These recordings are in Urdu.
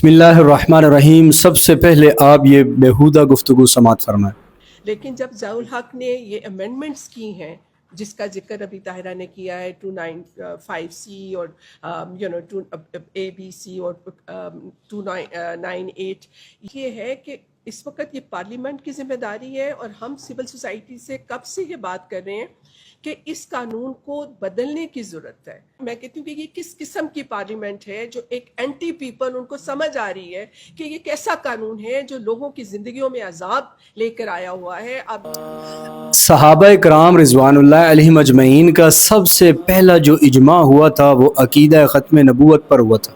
بسم اللہ الرحمن الرحیم۔ سب سے پہلے آپ یہ بیہودہ گفتگو سماعت فرمائیں۔ لیکن جب ضیاء الحق نے یہ امینڈمنٹس کی ہیں جس کا ذکر ابھی طاہرہ نے کیا ہے 295C اور ABC اور 298، یہ ہے کہ اس وقت یہ پارلیمنٹ کی ذمہ داری ہے اور ہم سول سوسائٹی سے کب سے یہ بات کر رہے ہیں کہ اس قانون کو بدلنے کی ضرورت ہے۔ میں کہتی ہوں کہ یہ کس قسم کی پارلیمنٹ ہے جو ایک اینٹی پیپل، ان کو سمجھ آ رہی ہے کہ یہ کیسا قانون ہے جو لوگوں کی زندگیوں میں عذاب لے کر آیا ہوا ہے۔ اب صحابہ کرام رضوان اللہ علیہم اجمعین کا سب سے پہلا جو اجماع ہوا تھا وہ عقیدہ ختم نبوت پر ہوا تھا۔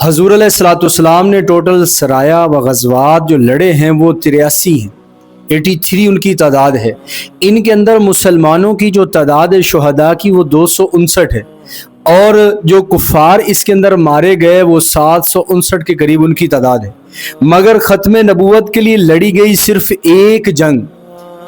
حضور علیہ الصلوۃ والسلام نے ٹوٹل سرایا و غزوات جو لڑے ہیں وہ 83 ہیں، 83 ان کی تعداد ہے۔ ان کے اندر مسلمانوں کی جو تعداد شہداء کی وہ 259 ہے، اور جو کفار اس کے اندر مارے گئے وہ 759 کے قریب ان کی تعداد ہے۔ مگر ختم نبوت کے لیے لڑی گئی صرف ایک جنگ،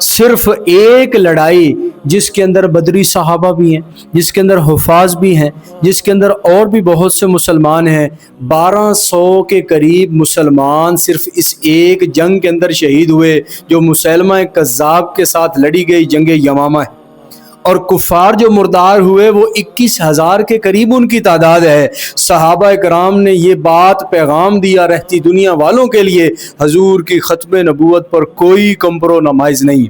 صرف ایک لڑائی، جس کے اندر بدری صحابہ بھی ہیں، جس کے اندر حفاظ بھی ہیں، جس کے اندر اور بھی بہت سے مسلمان ہیں۔ 1200 کے قریب مسلمان صرف اس ایک جنگ کے اندر شہید ہوئے جو مسیلمہ کذاب کے ساتھ لڑی گئی جنگ یمامہ ہے، اور کفار جو مردار ہوئے وہ 21,000 کے قریب ان کی تعداد ہے۔ صحابہ کرام نے یہ بات پیغام دیا رہتی دنیا والوں کے لیے، حضور کی ختم نبوت پر کوئی کمپرومائز نہیں۔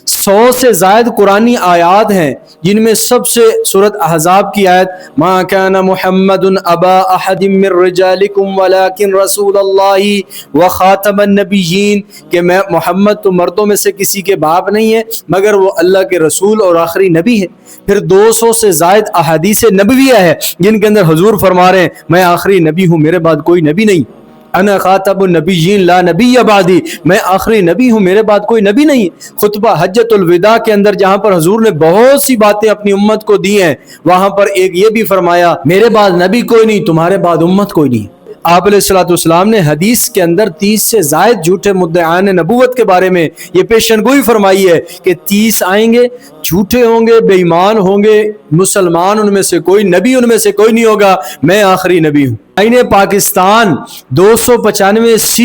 100 سے زائد قرآنی آیات ہیں، جن میں سب سے سورۃ احزاب کی آیت ما کان محمد ابا احد من رجالکم ولکن رسول اللہ وخاتم النبیین، کہ میں محمد تو مردوں میں سے کسی کے باپ نہیں ہے مگر وہ اللہ کے رسول اور آخری نبی ہے۔ پھر 200 سے زائد احادیث نبویہ ہے جن کے اندر حضور فرما رہے ہیں میں آخری نبی ہوں، میرے بعد کوئی نبی نہیں، انا خاتم النبیین لا نبی بعدی، میں آخری نبی ہوں، میرے بعد کوئی نبی نہیں۔ خطبہ حجۃ الوداع کے اندر جہاں پر حضور نے بہت سی باتیں اپنی امت کو دی ہیں، وہاں پر ایک یہ بھی فرمایا میرے بعد نبی کوئی نہیں، تمہارے بعد امت کوئی نہیں۔ آپ علیہ الصلوۃ والسلام نے حدیث کے اندر 30 سے زائد جھوٹے مدعیان نبوت کے بارے میں یہ پیشن گوئی فرمائی ہے کہ 30 آئیں گے، جھوٹے ہوں گے، بے ایمان ہوں گے، مسلمان ان میں سے کوئی، نبی ان میں سے کوئی نہیں ہوگا، میں آخری نبی ہوں۔ آئین پاکستان 295C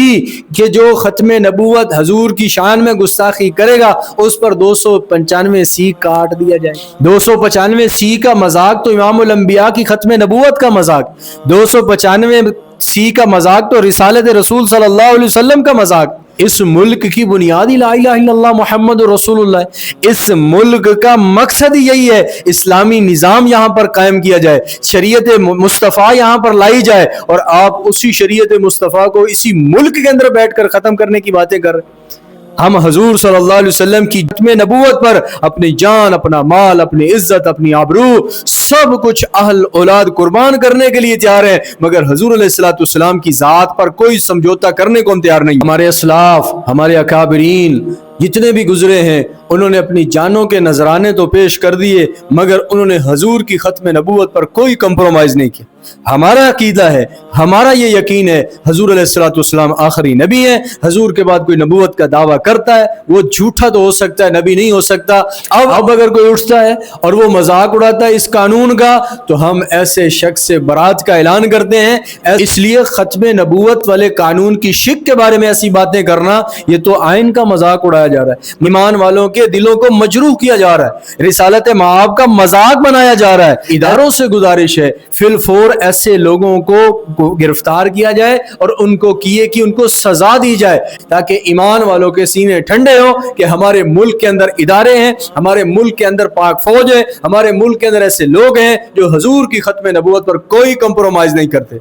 کے جو ختم نبوت حضور کی شان میں گستاخی کرے گا اس پر 295C کاٹ دیا جائے۔ 295C کا مذاق تو امام الانبیاء کی ختم نبوت کا مذاق، 295C کا مذاق تو رسالت رسول صلی اللہ علیہ وسلم کا مذاق۔ اس ملک کی بنیاد لا الہ الا اللہ محمد رسول اللہ، اس ملک کا مقصد یہی ہے اسلامی نظام یہاں پر قائم کیا جائے، شریعت مصطفیٰ یہاں پر لائی جائے، اور آپ اسی شریعت مصطفیٰ کو اسی ملک کے اندر بیٹھ کر ختم کرنے کی باتیں کر رہے ہیں۔ ہم حضور صلی اللہ علیہ وسلم کی ختم نبوت پر اپنی جان، اپنا مال، اپنی عزت، اپنی آبرو، سب کچھ اہل اولاد قربان کرنے کے لیے تیار ہیں، مگر حضور علیہ الصلوۃ والسلام کی ذات پر کوئی سمجھوتا کرنے کو ہم تیار نہیں۔ ہمارے اسلاف، ہمارے اکابرین جتنے بھی گزرے ہیں انہوں نے اپنی جانوں کے نذرانے تو پیش کر دیے، مگر انہوں نے حضور کی ختم نبوت پر کوئی کمپرومائز نہیں کیا۔ ہمارا عقیدہ ہے، ہمارا یہ یقین ہے حضور علیہ الصلوۃ والسلام آخری نبی ہیں۔ حضور کے بعد کوئی نبوت کا دعویٰ کرتا ہے وہ جھوٹا تو ہو سکتا ہے، نبی نہیں ہو سکتا۔ اب اگر کوئی اٹھتا ہے اور وہ مذاق اڑاتا ہے اس قانون کا تو ہم ایسے شخص سے برات کا اعلان کرتے ہیں۔ اس لیے ختم نبوت والے قانون کی شک کے بارے میں ایسی باتیں کرنا یہ تو آئین کا مذاق اڑایا جا رہا ہے، ایمان والوں کے دلوں کو مجروح کیا جا رہا ہے، رسالت مآب کا مذاق بنایا جا رہا ہے۔ اداروں سے گزارش ہے فی الفور ایسے لوگوں کو گرفتار کیا جائے اور ان کو ان کو سزا دی جائے، تاکہ ایمان والوں کے سینے ٹھنڈے ہوں کہ ہمارے ملک کے اندر ادارے ہیں، ہمارے ملک کے اندر پاک فوج ہے، ہمارے ملک کے اندر ایسے لوگ ہیں جو حضور کی ختم نبوت پر کوئی کمپرومائز نہیں کرتے۔